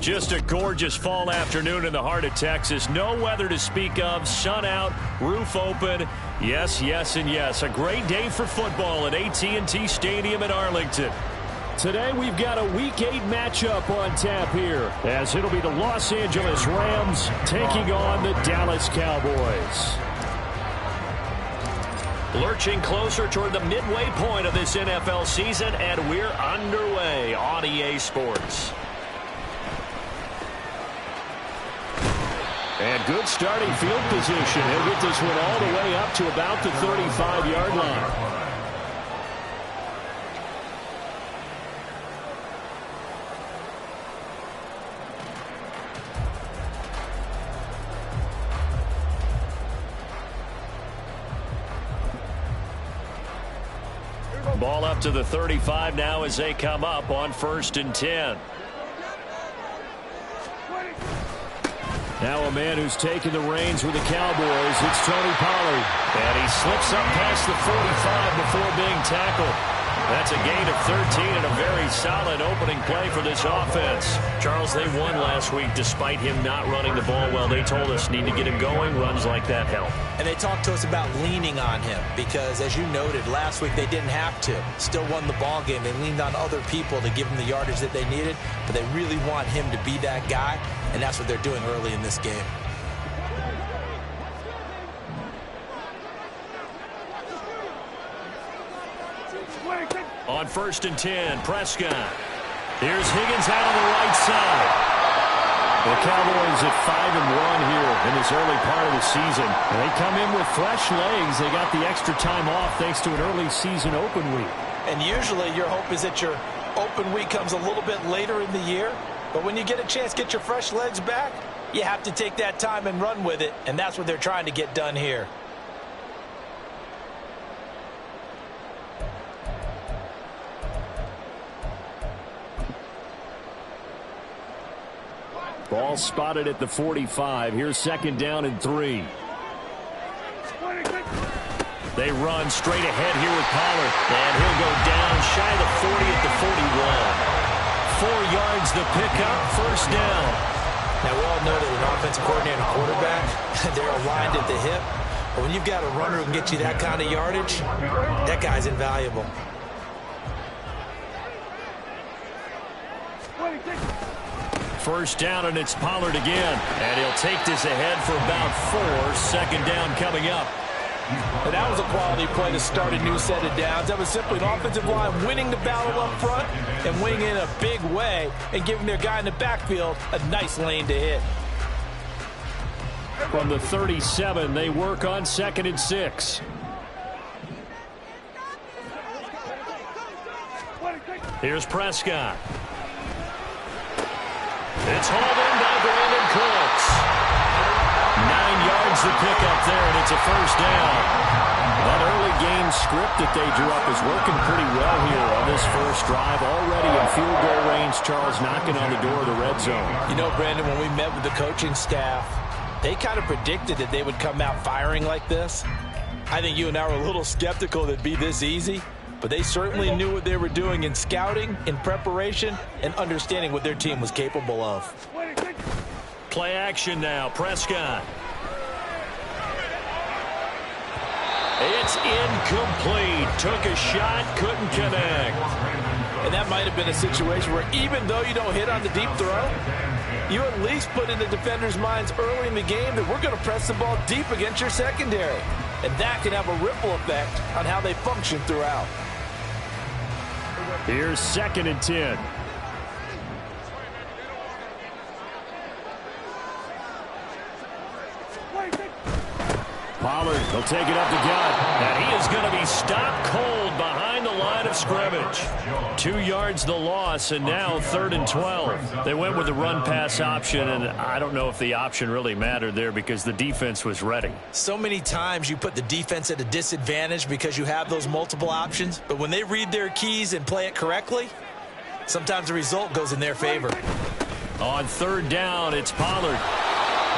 Just a gorgeous fall afternoon in the heart of Texas. No weather to speak of. Sun out, roof open. Yes, yes, and yes. A great day for football at AT&T Stadium in Arlington. Today we've got a Week 8 matchup on tap here, as it'll be the Los Angeles Rams taking on the Dallas Cowboys. Lurching closer toward the midway point of this NFL season, and we're underway on EA Sports. And good starting field position. He'll get this one all the way up to about the 35-yard line. Ball up to the 35 now as they come up on 1st and 10. Now a man who's taken the reins with the Cowboys, it's Tony Pollard. And he slips up past the 45 before being tackled. That's a gain of 13 and a very solid opening play for this offense. Charles, they won last week despite him not running the ball well. They told us need to get him going. Runs like that help. And they talked to us about leaning on him because, as you noted, last week they didn't have to. Still won the ball game. They leaned on other people to give them the yardage that they needed, but they really want him to be that guy, and that's what they're doing early in this game. On 1st and 10, Prescott. Here's Higgins out on the right side. The Cowboys at 5-1 here in this early part of the season. They come in with fresh legs. They got the extra time off thanks to an early season open week. And usually your hope is that your open week comes a little bit later in the year. But when you get a chance to get your fresh legs back, you have to take that time and run with it. And that's what they're trying to get done here. Ball spotted at the 45. Here's 2nd down and 3. They run straight ahead here with Pollard. And he'll go down shy of the 40 at the 41. 4 yards the pickup, 1st down. Now, we all know that an offensive coordinator and quarterback, they're aligned at the hip. But when you've got a runner who can get you that kind of yardage, that guy's invaluable. First down, and it's Pollard again. And he'll take this ahead for about 4. 2nd down coming up. And that was a quality play to start a new set of downs. That was simply an offensive line winning the battle up front and winning in a big way and giving their guy in the backfield a nice lane to hit. From the 37, they work on 2nd and 6. Here's Prescott. It's hauled in by Brandon Cooks. 9 yards to pick up there, and it's a 1st down. That early game script that they drew up is working pretty well here on this first drive. Already in field goal range, Charles knocking on the door of the red zone. You know, Brandon, when we met with the coaching staff, they kind of predicted that they would come out firing like this. I think you and I were a little skeptical that it'd be this easy. But they certainly knew what they were doing in scouting, in preparation, and understanding what their team was capable of. Play action now, Prescott. It's incomplete. Took a shot, couldn't connect. And that might have been a situation where even though you don't hit on the deep throw, you at least put in the defenders' minds early in the game that we're going to press the ball deep against your secondary. And that can have a ripple effect on how they function throughout. Here's 2nd and 10. Pollard will take it up the gut. And he is going to be stopped cold behind the line of scrimmage. 2 yards the loss, and now 3rd and 12. They went with the run-pass option, and I don't know if the option really mattered there because the defense was ready. So many times you put the defense at a disadvantage because you have those multiple options, but when they read their keys and play it correctly, sometimes the result goes in their favor. On 3rd down, it's Pollard.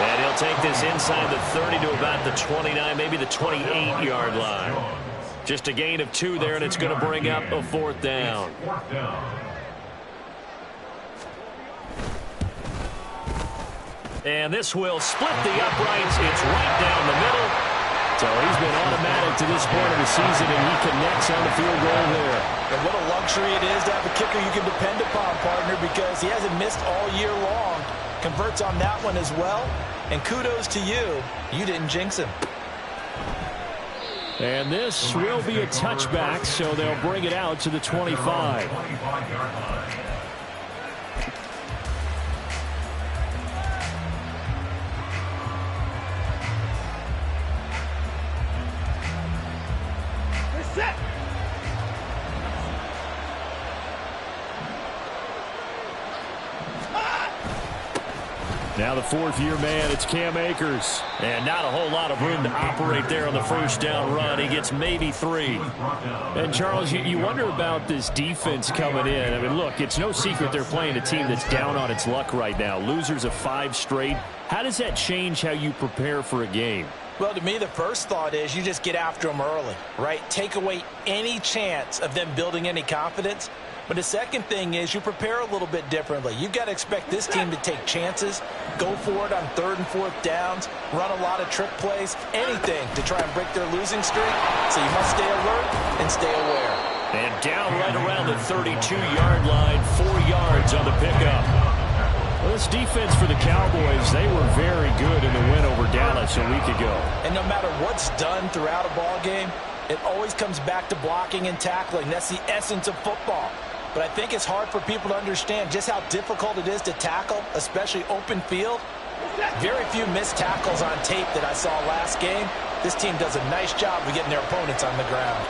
And he'll take this inside the 30 to about the 29, maybe the 28-yard line. Just a gain of 2 there, and it's going to bring up a 4th down. And this will split the uprights. It's right down the middle. So he's been automatic to this point of the season, and he connects on the field goal there. And what a luxury it is to have a kicker you can depend upon, partner, because he hasn't missed all year long. Converts on that one as well. And kudos to you. You didn't jinx him. And this will be a touchback, so they'll bring it out to the 25. Now the fourth-year man, it's Cam Akers. And not a whole lot of room to operate there on the first down run. He gets maybe 3. And, Charles, you wonder about this defense coming in. I mean, look, it's no secret they're playing a team that's down on its luck right now. Losers of 5 straight. How does that change how you prepare for a game? Well, to me, the first thought is you just get after them early, right? Take away any chance of them building any confidence. But the second thing is you prepare a little bit differently. You've got to expect this team to take chances, go for it on 3rd and 4th downs, run a lot of trick plays, anything to try and break their losing streak. So you must stay alert and stay aware. And down right around the 32-yard line, 4 yards on the pickup. Well, this defense for the Cowboys, they were very good in the win over Dallas a week ago. And no matter what's done throughout a ball game, it always comes back to blocking and tackling. That's the essence of football. But I think it's hard for people to understand just how difficult it is to tackle, especially open field. Very few missed tackles on tape that I saw last game. This team does a nice job of getting their opponents on the ground.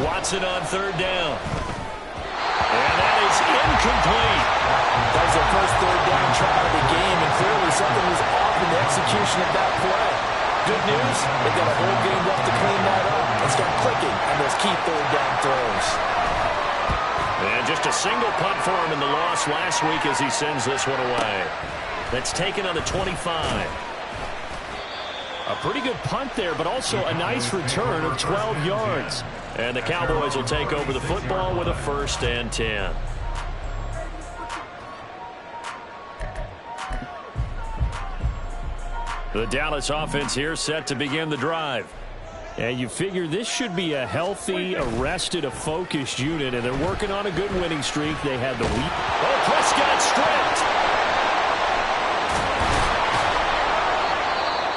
Watson on 3rd down. And that is incomplete. That was their first 3rd down try of the game, and clearly something was off in the execution of that play. Good news, they've got a whole game left to clean that up and start clicking on those key 3rd down throws. And just a single punt for him in the loss last week as he sends this one away. That's taken on the 25. A pretty good punt there, but also a nice return of 12 yards. And the Cowboys will take over the football with a 1st and 10. The Dallas offense here set to begin the drive. And you figure this should be a healthy, arrested, a focused unit, and they're working on a good winning streak. They had the week. Oh, Prescott stripped.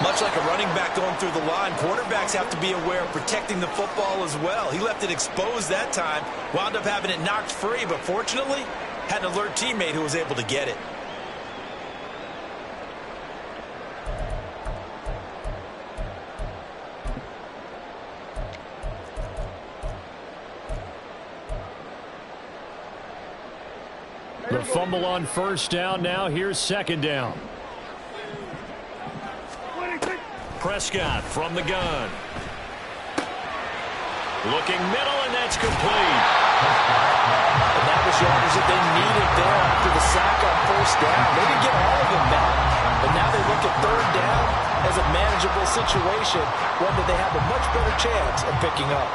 Much like a running back going through the line, quarterbacks have to be aware of protecting the football as well. He left it exposed that time, wound up having it knocked free, but fortunately, had an alert teammate who was able to get it. The fumble on 1st down. Now here's 2nd down. Prescott from the gun. Looking middle, and that's complete. And that was yardage that they needed there after the sack on 1st down. They didn't get all of them back, but now they look at 3rd down as a manageable situation, one that they have a much better chance of picking up.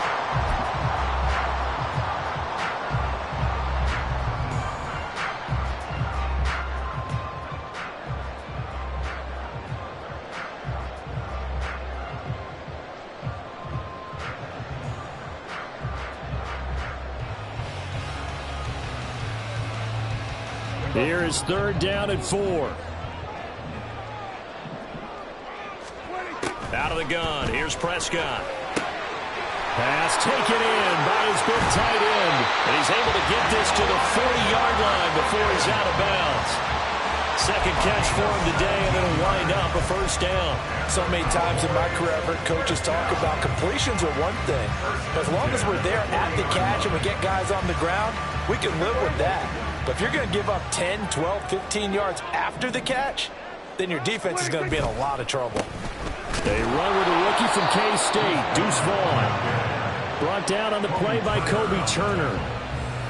Here is 3rd down and 4. Out of the gun. Here's Prescott. Pass taken in by his big tight end. And he's able to get this to the 40-yard line before he's out of bounds. 2nd catch for him today, and it'll wind up a 1st down. So many times in my career, I've heard coaches talk about completions are one thing. But as long as we're there at the catch and we get guys on the ground, we can live with that. But if you're going to give up 10, 12, 15 yards after the catch, then your defense is going to be in a lot of trouble. They run with a rookie from K-State, Deuce Vaughn. Brought down on the play by Kobe Turner.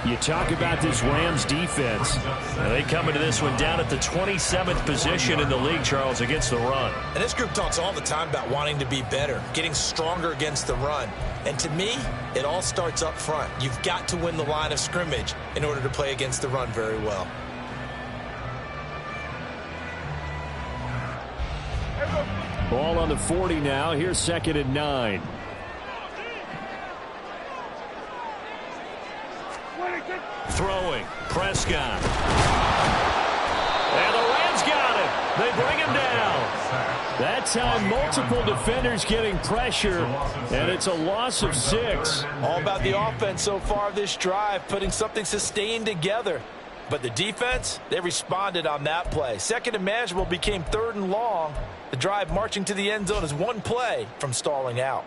You talk about this Rams defense. And they come into this one down at the 27th position in the league, Charles, against the run. And this group talks all the time about wanting to be better, getting stronger against the run. And to me, it all starts up front. You've got to win the line of scrimmage in order to play against the run very well. Ball on the 40 now. Here's 2nd and 9. Throwing. Prescott. And the Rams got it. They bring him down. That time, multiple defenders getting pressure, and it's a loss of 6. All about the offense so far this drive, putting something sustained together. But the defense, they responded on that play. 2nd and manageable became 3rd and long. The drive marching to the end zone is one play from stalling out.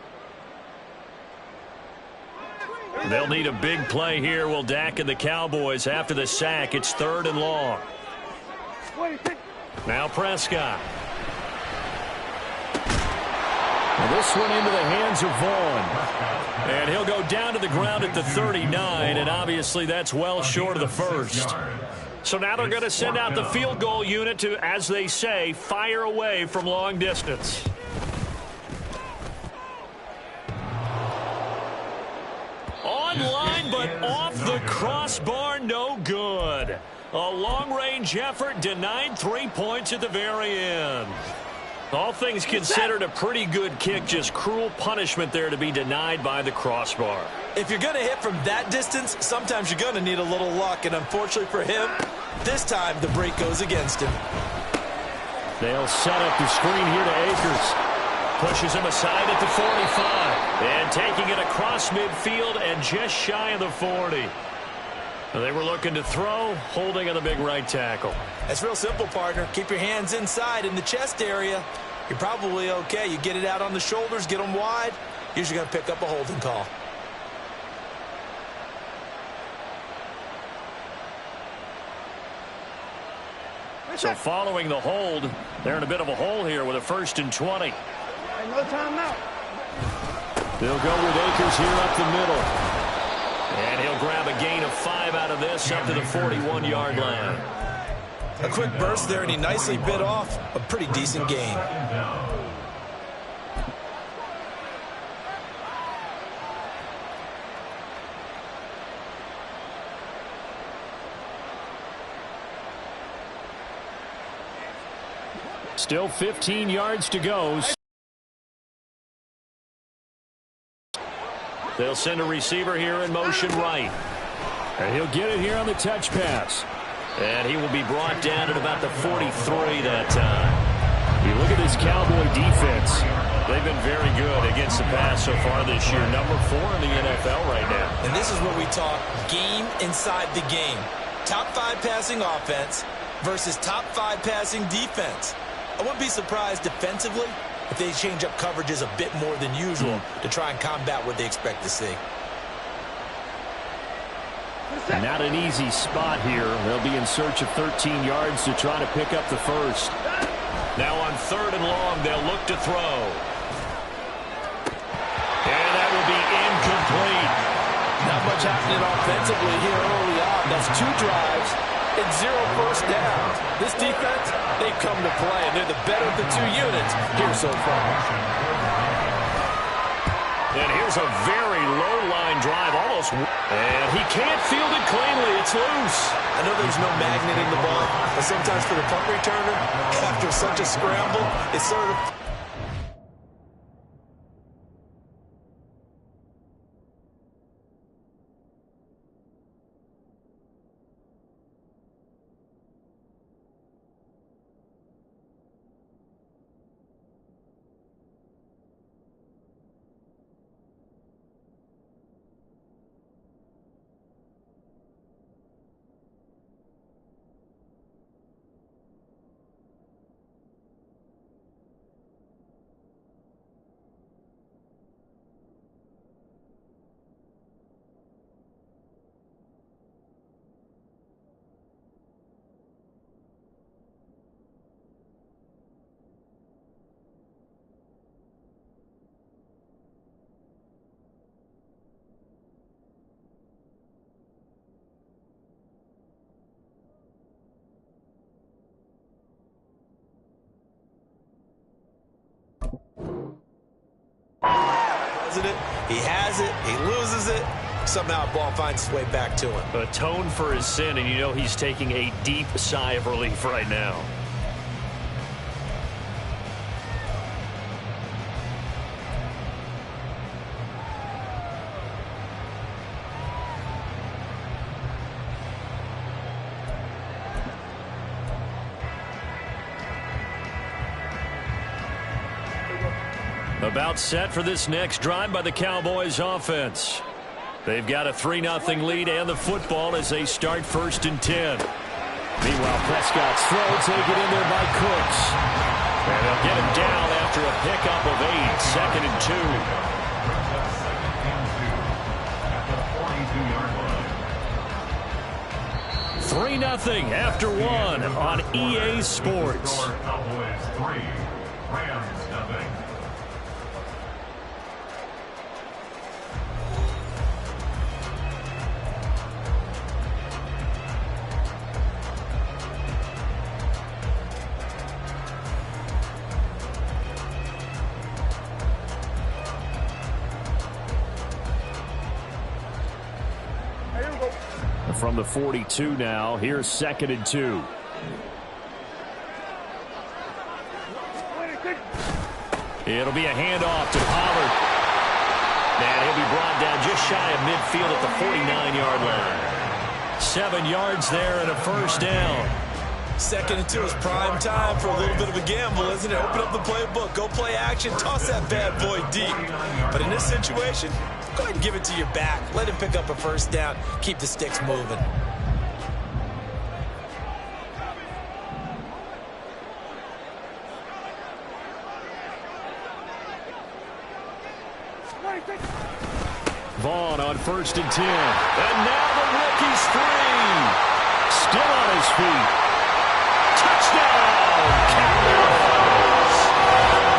They'll need a big play here. Will Dak and the Cowboys after the sack. It's 3rd and long. Now Prescott. And this one into the hands of Vaughn. And he'll go down to the ground at the 39, and obviously that's well short of the first. So now they're going to send out the field goal unit to, as they say, fire away from long distance. Online, but off the crossbar, no good. A long-range effort denied 3 points at the very end. All things considered, a pretty good kick, just cruel punishment there to be denied by the crossbar. If you're going to hit from that distance, sometimes you're going to need a little luck, and unfortunately for him, this time the break goes against him. They'll set up the screen here to Akers. Pushes him aside at the 45. And taking it across midfield and just shy of the 40. They were looking to throw, holding on the big right tackle. That's real simple, partner. Keep your hands inside in the chest area. You're probably okay. You get it out on the shoulders, get them wide. Usually going to pick up a holding call. So following the hold, they're in a bit of a hole here with a 1st and 20. No time out. They'll go with Akers here up the middle. And he'll grab a gain of 5 out of this up to the 41-yard line. A quick burst there, and he nicely bit off a pretty decent gain. Still 15 yards to go. They'll send a receiver here in motion right. And he'll get it here on the touch pass. And he will be brought down at about the 43 that time. You look at this Cowboy defense. They've been very good against the pass so far this year. Number 4 in the NFL right now. And this is what we talk game inside the game. Top 5 passing offense versus top 5 passing defense. I wouldn't be surprised defensively if they change up coverages a bit more than usual to try and combat what they expect to see. Not an easy spot here. They'll be in search of 13 yards to try to pick up the first. Now on 3rd and long, they'll look to throw. And that will be incomplete. Not much happening offensively here early on. That's 2 drives and 0 first downs. This defense, they've come to play, and they're the better of the 2 units here so far. And here's a very low-line drive, almost. And he can't field it cleanly. It's loose. I know there's no magnet in the ball, but sometimes for the punt returner, after such a scramble, it's sort of... He has it, he loses it, somehow the ball finds its way back to him. Atone for his sin, and you know he's taking a deep sigh of relief right now. About set for this next drive by the Cowboys offense. They've got a 3-0 lead and the football as they start 1st and 10. Meanwhile, Prescott's throw taken in there by Cooks. And they'll get him down after a pickup of 8, 2nd and 2. 3-0 after 1 on EA Sports. Cowboys 3, Rams 0. From the 42 now, here's 2nd and 2. It'll be a handoff to Pollard. And he'll be brought down just shy of midfield at the 49-yard line. 7 yards there and a 1st down. 2nd and 2 is prime time for a little bit of a gamble, isn't it? Open up the playbook, go play action, toss that bad boy deep. But in this situation, go ahead and give it to your back. Let him pick up a 1st down. Keep the sticks moving. Vaughn on 1st and 10. And now the rookie's free. Still on his feet. Touchdown, Cowboys!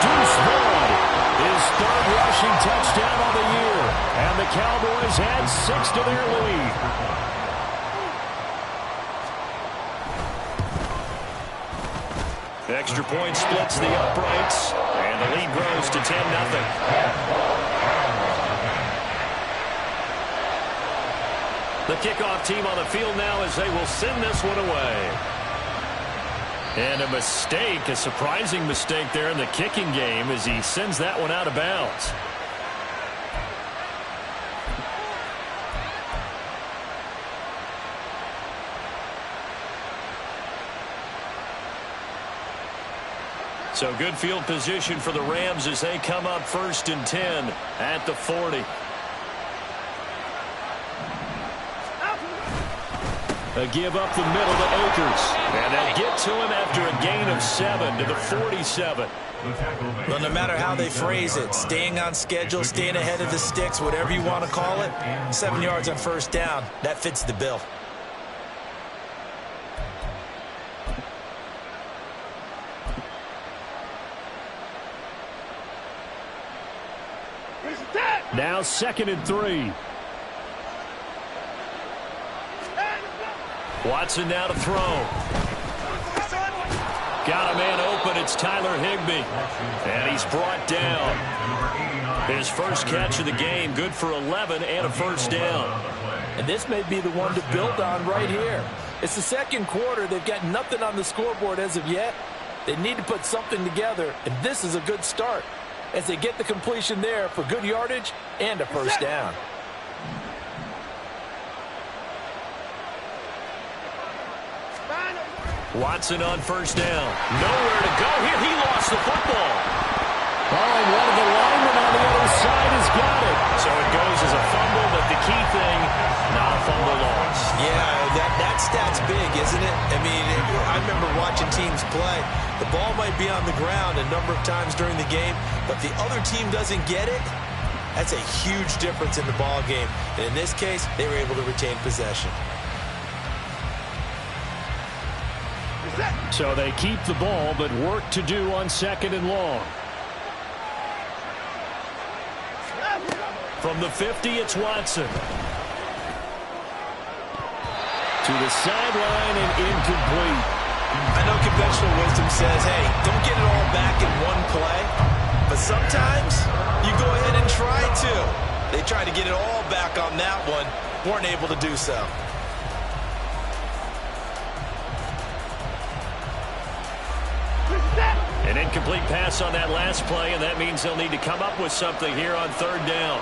Deuce Vaughn, his 3rd rushing touchdown of the year. And the Cowboys add 6 to their lead. Extra point splits the uprights, and the lead grows to 10-0. The kickoff team on the field now as they will send this one away. And a mistake, a surprising mistake there in the kicking game as he sends that one out of bounds. So good field position for the Rams as they come up 1st and 10 at the 40. A give up the middle to Akers. And they'll get to him after a gain of 7 to the 47. Well, no matter how they phrase it, staying on schedule, staying ahead of the sticks, whatever you want to call it, 7 yards on 1st down, that fits the bill. Now 2nd and 3. Watson now to throw. Got a man open. It's Tyler Higbee. And he's brought down. His 1st catch of the game. Good for 11 and a 1st down. And this may be the one to build on right here. It's the 2nd quarter. They've got nothing on the scoreboard as of yet. They need to put something together, and this is a good start as they get the completion there for good yardage and a 1st down. Watson on 1st down. Nowhere to go here. He lost the football. Oh, and one of the linemen on the other side has got it. So it goes as a fumble, but the key thing, not a fumble loss. Yeah, that stat's big, isn't it? I mean, I remember watching teams play. The ball might be on the ground a number of times during the game, but the other team doesn't get it. That's a huge difference in the ball game. And in this case, they were able to retain possession. So they keep the ball, but work to do on 2nd and long. From the 50, it's Watson. To the sideline and incomplete. I know conventional wisdom says, hey, don't get it all back in one play. But sometimes you go ahead and try to. They tried to get it all back on that one. Weren't able to do so. An incomplete pass on that last play, and that means they'll need to come up with something here on 3rd down.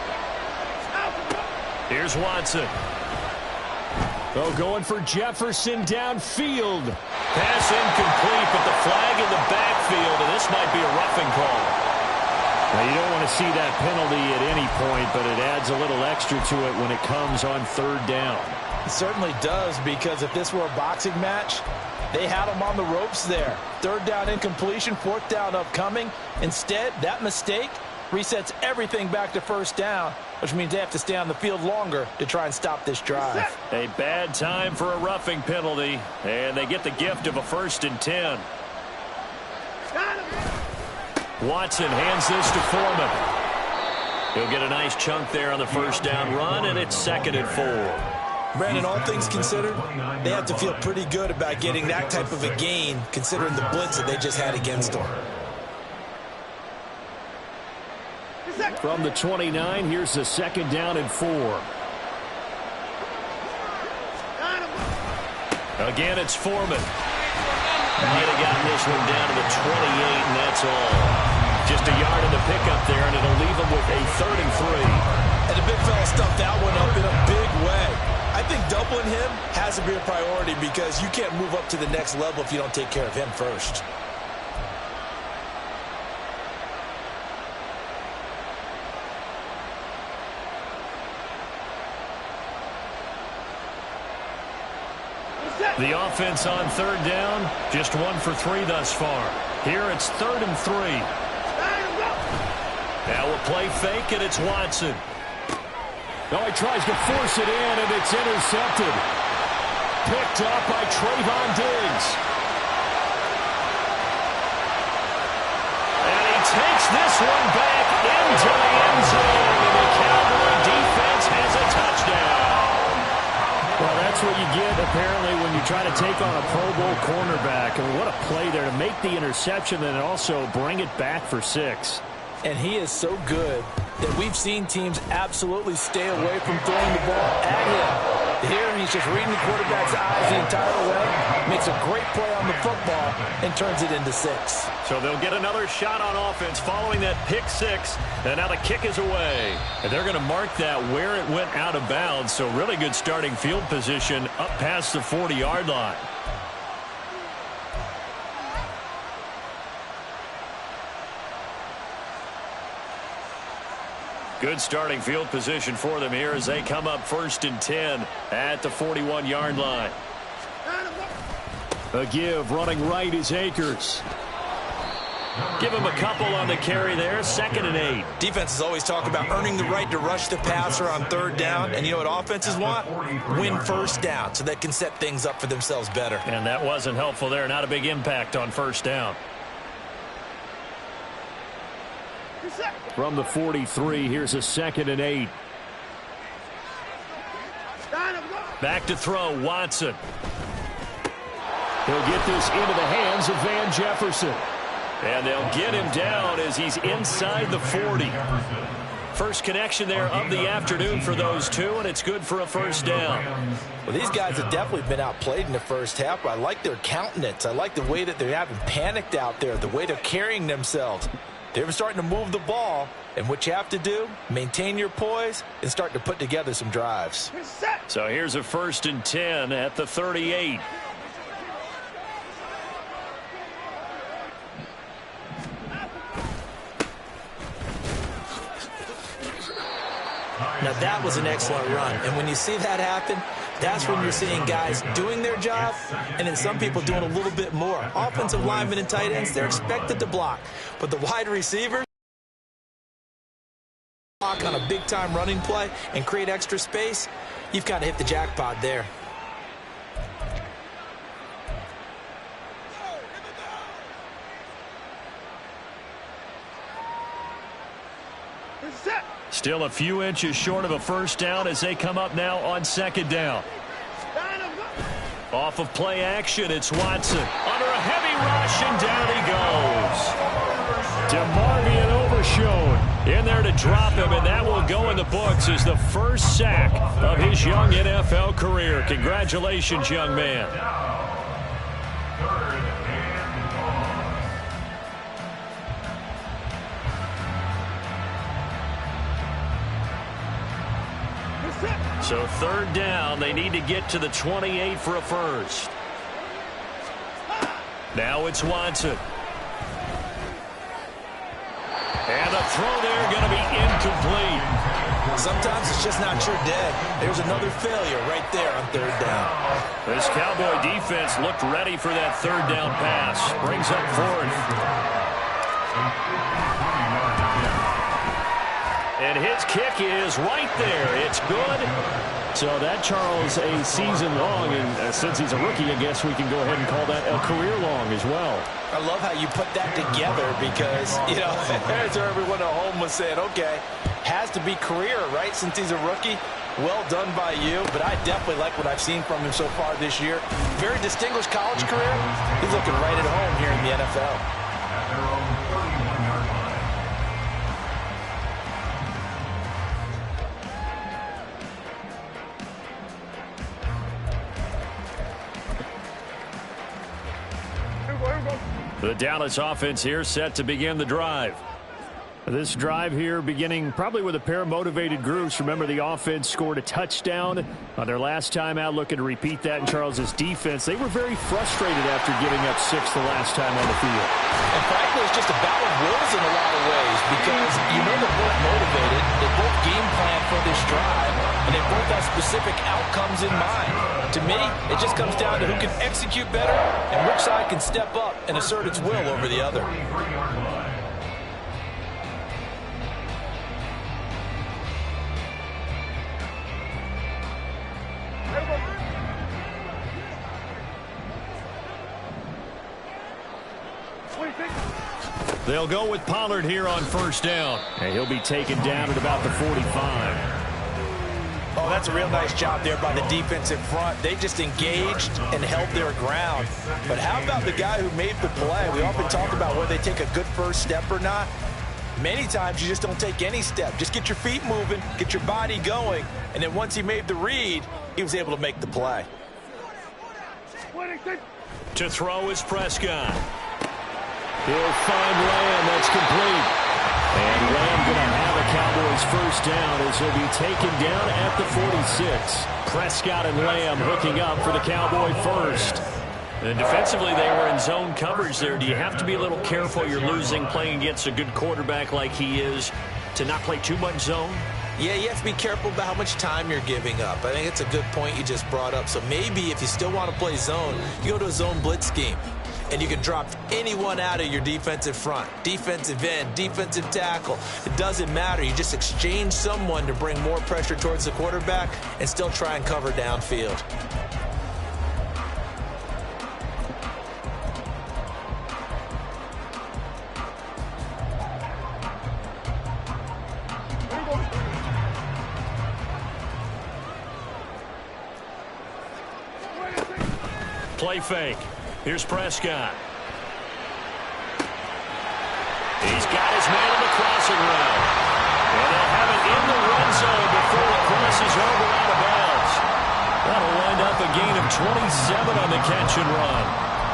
Here's Watson. Oh, going for Jefferson downfield. Pass incomplete, but the flag in the backfield, and this might be a roughing call. Now, you don't want to see that penalty at any point, but it adds a little extra to it when it comes on third down. It certainly does, because if this were a boxing match, they had him on the ropes there. Third down incompletion, fourth down upcoming. Instead, that mistake resets everything back to first down, which means they have to stay on the field longer to try and stop this drive. A bad time for a roughing penalty, and they get the gift of a 1st and 10. Watson hands this to Foreman. He'll get a nice chunk there on the first down run, and it's 2nd and 4. Brandon, all things considered, they have to feel pretty good about getting that type of a gain, considering the blitz that they just had against them. From the 29, here's the 2nd down and 4. Again, it's Foreman. Might have gotten this one down to the 28, and that's all. Just a yard in the pickup there, and it'll leave them with a 3rd and 3. And the big fella stuffed that one up in a big way. I think doubling him has to be a priority, because you can't move up to the next level if you don't take care of him first. The offense on third down, just 1 for 3 thus far. Here it's 3rd and 3. Now a play fake, and it's Watson. Oh, he tries to force it in, and it's intercepted. Picked up by Trayvon Diggs. And he takes this one back into the end zone, and the Cowboy defense has a touchdown. Well, that's what you get, apparently, when you try to take on a Pro Bowl cornerback. I mean, what a play there to make the interception and also bring it back for 6. And he is so good that we've seen teams absolutely stay away from throwing the ball at him. Here, he's just reading the quarterback's eyes the entire way, makes a great play on the football, and turns it into 6. So they'll get another shot on offense following that pick 6, and now the kick is away. And they're going to mark that where it went out of bounds, so really good starting field position up past the 40-yard line. Good starting field position for them here as they come up 1st and 10 at the 41-yard line. A give running right is Akers. Give him a couple on the carry there, 2nd and 8. Defenses always talk about earning the right to rush the passer on third down, and you know what offenses want? Win first down so they can set things up for themselves better. And that wasn't helpful there. Not a big impact on first down. From the 43, here's a 2nd and 8. Back to throw, Watson. He'll get this into the hands of Van Jefferson. And they'll get him down as he's inside the 40. First connection there of the afternoon for those two, and it's good for a first down. Well, these guys have definitely been outplayed in the first half, but I like their countenance. I like the way that they haven't panicked out there, the way they're carrying themselves. They're starting to move the ball, and what you have to do, maintain your poise and start to put together some drives. So here's a 1st and 10 at the 38. Now that was an excellent run, and when you see that happen, that's when you're seeing guys doing their job and then some people doing a little bit more. Offensive linemen and tight ends, they're expected to block, but the wide receivers block on a big-time running play and create extra space. You've got to hit the jackpot there. Still a few inches short of a first down as they come up now on 2nd down. Off of play action, it's Watson. Under a heavy rush, and down he goes. DeMarvion Overshown in there to drop him, and that will go in the books as the first sack of his young NFL career. Congratulations, young man. So 3rd down, they need to get to the 28 for a first. Now it's Watson. And a throw there going to be incomplete. Sometimes it's just not your day. There's another failure right there on third down. This Cowboy defense looked ready for that third down pass. Brings up fourth. And his kick is right there. It's good. So that, Charles, a season long, and since he's a rookie, I guess we can go ahead and call that a career long as well. I love how you put that together because, you know, that's where everyone at home was saying, okay, has to be career, right, since he's a rookie. Well done by you, but I definitely like what I've seen from him so far this year. Very distinguished college career. He's looking right at home here in the NFL. At their own 31-yard line. The Dallas offense here set to begin the drive. This drive here beginning probably with a pair of motivated groups. Remember, the offense scored a touchdown on their last time out, looking to repeat that in Charles's defense. They were very frustrated after giving up 6 the last time on the field. And frankly, it's just a battle of wills in a lot of ways because you know they're both motivated. They both game plan for this drive, and they both have specific outcomes in mind. To me, it just comes down to who can execute better and which side can step up and assert its will over the other. 33-yard line. They'll go with Pollard here on first down. And he'll be taken down at about the 45. Oh, that's a real nice job there by the defense in front. They just engaged and held their ground. But how about the guy who made the play? We often talk about whether they take a good first step or not. Many times you just don't take any step. Just get your feet moving, get your body going, and then once he made the read, he was able to make the play. To throw is Prescott. He'll find Lamb. That's complete. And Lamb going to have a Cowboys first down as he'll be taken down at the 46. Prescott and Lamb hooking up for the Cowboy first. And defensively, they were in zone coverage there. Do you have to be a little careful? You're losing playing against a good quarterback like he is to not play too much zone? Yeah, you have to be careful about how much time you're giving up. I think it's a good point you just brought up. So maybe if you still want to play zone, you go to a zone blitz scheme. And you can drop anyone out of your defensive front, defensive end, defensive tackle. It doesn't matter. You just exchange someone to bring more pressure towards the quarterback and still try and cover downfield. Play fake. Here's Prescott. He's got his man on the crossing route. And they'll have it in the run zone before it crosses over out of bounds. That'll wind up a gain of 27 on the catch and run.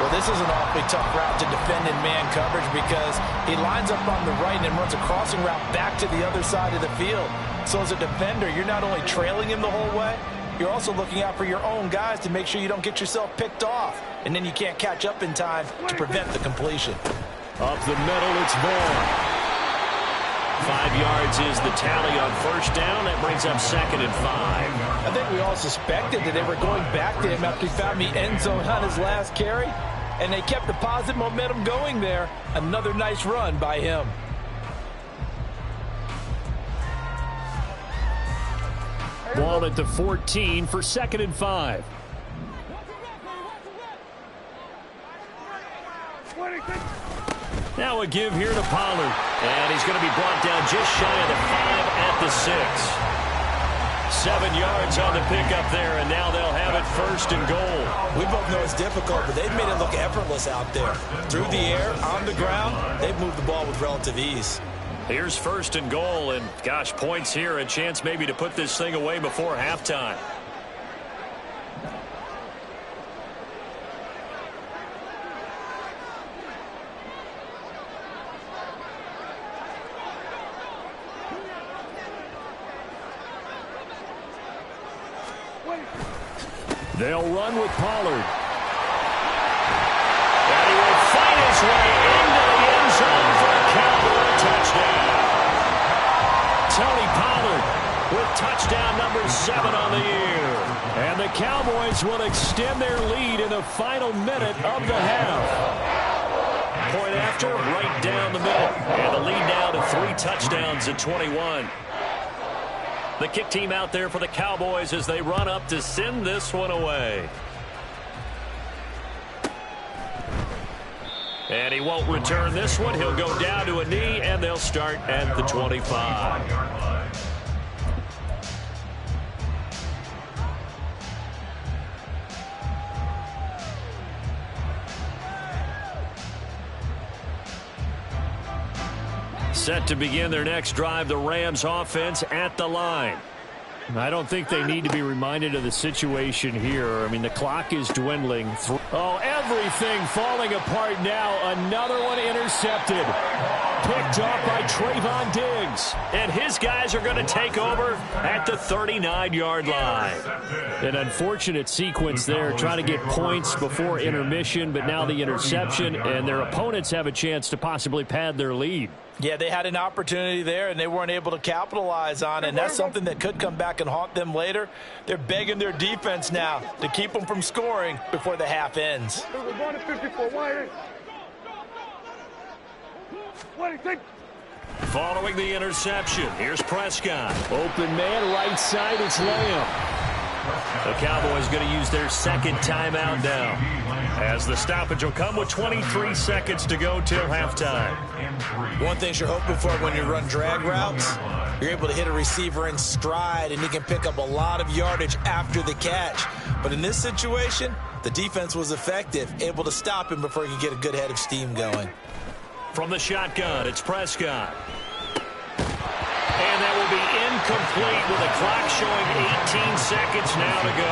Well, this is an awfully tough route to defend in man coverage because he lines up on the right and then runs a crossing route back to the other side of the field. So as a defender, you're not only trailing him the whole way, you're also looking out for your own guys to make sure you don't get yourself picked off. And then you can't catch up in time to prevent the completion. Up the middle, it's Vaughn. 5 yards is the tally on first down. That brings up 2nd and 5. I think we all suspected that they were going back to him after he found the end zone on his last carry. And they kept the positive momentum going there. Another nice run by him. Ball at the 14 for 2nd and 5. Now a give here to Pollard. And he's going to be brought down just shy of the 5 at the 6. 7 yards on the pickup there, and now they'll have it 1st and goal. We both know it's difficult, but they've made it look effortless out there. Through the air, on the ground, they've moved the ball with relative ease. Here's 1st and goal, and gosh, points here, a chance maybe to put this thing away before halftime. They'll run with Pollard. And he will fight his way into the end zone for a Cowboy touchdown. Cowboys will extend their lead in the final minute of the half. Point after, right down the middle. And the lead now to 3 touchdowns at 21. The kick team out there for the Cowboys as they run up to send this one away. And he won't return this one. He'll go down to a knee, and they'll start at the 25. Set to begin their next drive, the Rams offense at the line. I don't think they need to be reminded of the situation here. I mean, the clock is dwindling. Oh, everything falling apart now. Another one intercepted. Picked off by Trayvon Diggs. And his guys are going to take over at the 39-yard line. An unfortunate sequence there, trying to get points before intermission, but now the interception, and their opponents have a chance to possibly pad their lead. Yeah, they had an opportunity there, and they weren't able to capitalize on it, and that's something that could come back and haunt them later. They're begging their defense now to keep them from scoring before the half ends. Following the interception, here's Prescott. Open man, right side, it's Lamb. The Cowboys going to use their second timeout now, as the stoppage will come with 23 seconds to go till halftime. One thing you're hoping for when you run drag routes, you're able to hit a receiver in stride, and he can pick up a lot of yardage after the catch. But in this situation, the defense was effective, able to stop him before he could get a good head of steam going. From the shotgun, it's Prescott. And that will be incomplete with the clock showing 18 seconds now to go.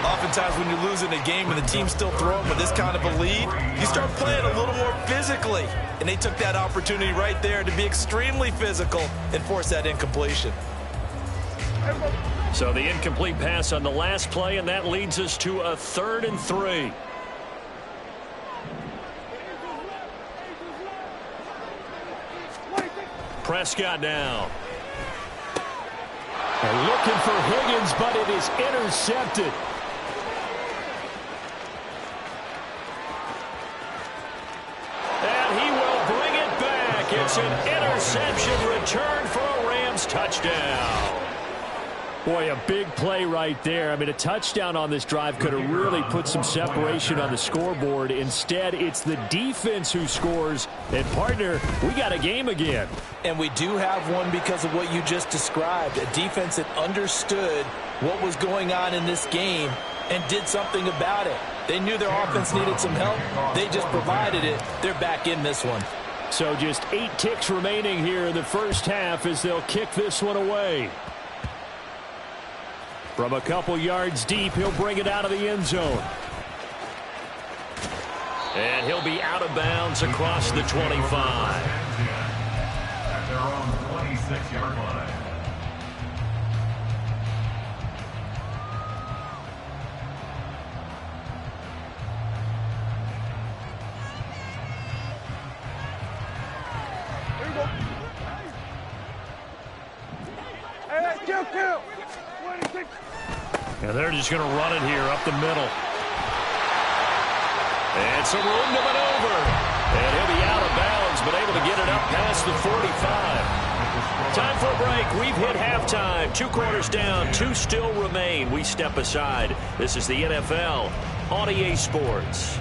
Oftentimes when you're losing a game and the team's still throwing with this kind of a lead, you start playing a little more physically. And they took that opportunity right there to be extremely physical and force that incompletion. So the incomplete pass on the last play, and that leads us to a 3rd and 3. Prescott now. They're looking for Higgins, but it is intercepted. And he will bring it back. It's an interception return for a Rams touchdown. Boy, a big play right there. I mean, a touchdown on this drive could have really put some separation on the scoreboard. Instead, it's the defense who scores. And, partner, we got a game again. And we do have one because of what you just described. A defense that understood what was going on in this game and did something about it. They knew their offense needed some help. They just provided it. They're back in this one. So just 8 ticks remaining here in the first half as they'll kick this one away. From a couple yards deep, he'll bring it out of the end zone. And he'll be out of bounds across the 25. At their own 26-yard line. And they're just going to run it here up the middle. And some room to maneuver. And he'll be out of bounds, but able to get it up past the 45. Time for a break. We've hit halftime. 2 quarters down, 2 still remain. We step aside. This is the NFL on EA Sports.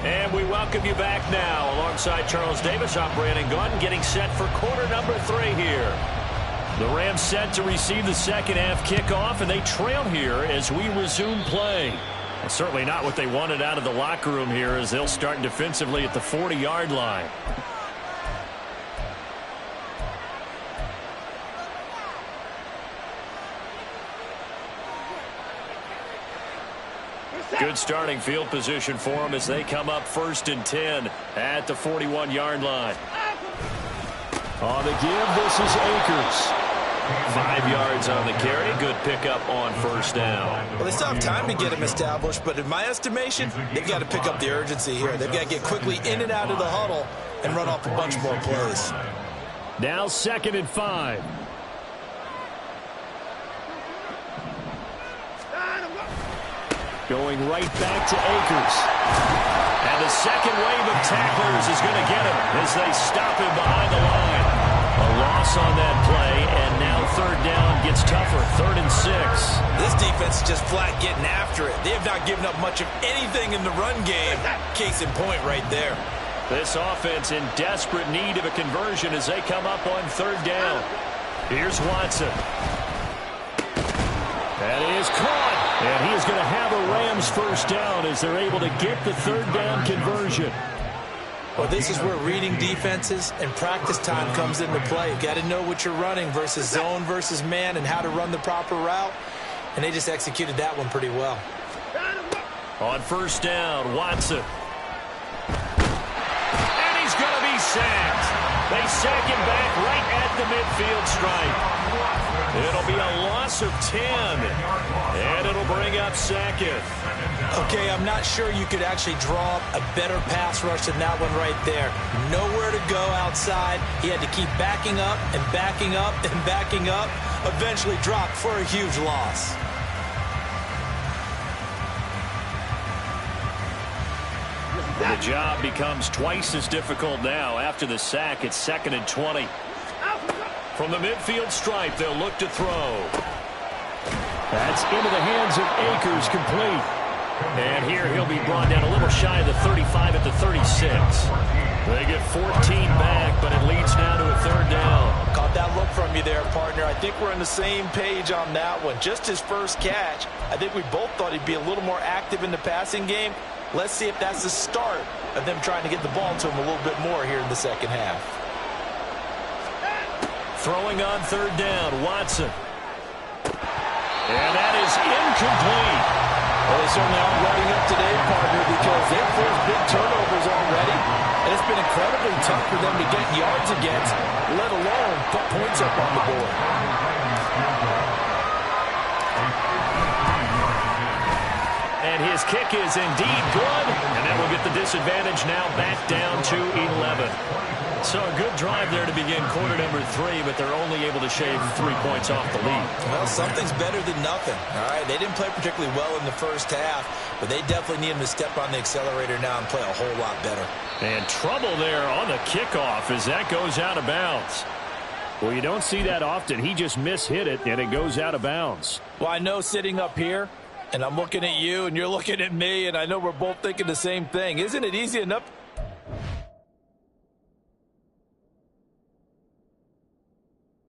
And we welcome you back now. Alongside Charles Davis, I'm Brandon Gunn, getting set for quarter number 3 here. The Rams set to receive the second half kickoff, and they trail here as we resume play. Well, certainly not what they wanted out of the locker room here as they'll start defensively at the 40-yard line. Good starting field position for them as they come up 1st and 10 at the 41-yard line. On the give, this is Akers. 5 yards on the carry. Good pickup on 1st down. Well, they still have time to get him established, but in my estimation, they've got to pick up the urgency here. They've got to get quickly in and out of the huddle and run off a bunch more plays. Now 2nd and 5. Going right back to Akers. And the second wave of tacklers is going to get him as they stop him behind the line. A loss on that play, and now third down gets tougher. 3rd and 6. This defense is just flat getting after it. They have not given up much of anything in the run game. Case in point right there. This offense in desperate need of a conversion as they come up on 3rd down. Here's Watson. That is caught. And he is going to have a Rams first down as they're able to get the 3rd down conversion. Well, this is where reading defenses and practice time comes into play. You've got to know what you're running versus zone versus man and how to run the proper route. And they just executed that one pretty well. On 1st down, Watson. And he's going to be sacked. They sack him back right at the midfield stripe. It'll be a loss of 10. And it'll bring up Sackett. Okay, I'm not sure you could actually draw up a better pass rush than that one right there. Nowhere to go outside. He had to keep backing up and backing up and backing up. Eventually dropped for a huge loss. The job becomes twice as difficult now. After the sack, it's 2nd and 20. From the midfield stripe, they'll look to throw. That's into the hands of Akers, complete. And here he'll be brought down a little shy of the 35 at the 36. They get 14 back, but it leads now to a 3rd down. Caught that look from you there, partner. I think we're on the same page on that one. Just his first catch. I think we both thought he'd be a little more active in the passing game. Let's see if that's the start of them trying to get the ball to him a little bit more here in the second half. Throwing on 3rd down, Watson. And that is incomplete. Well, they certainly aren't running up today, partner, because they've forced big turnovers already. And it's been incredibly tough for them to get yards against, let alone put points up on the board. And his kick is indeed good. And that will get the disadvantage now back down to 11. So a good drive there to begin quarter number 3, but they're only able to shave 3 points off the lead. Well, something's better than nothing. All right, they didn't play particularly well in the first half, but they definitely need him to step on the accelerator now and play a whole lot better. And trouble there on the kickoff as that goes out of bounds. Well, you don't see that often. He just mishit it, and it goes out of bounds. Well, I know sitting up here, and I'm looking at you, and you're looking at me, and I know we're both thinking the same thing. Isn't it easy enough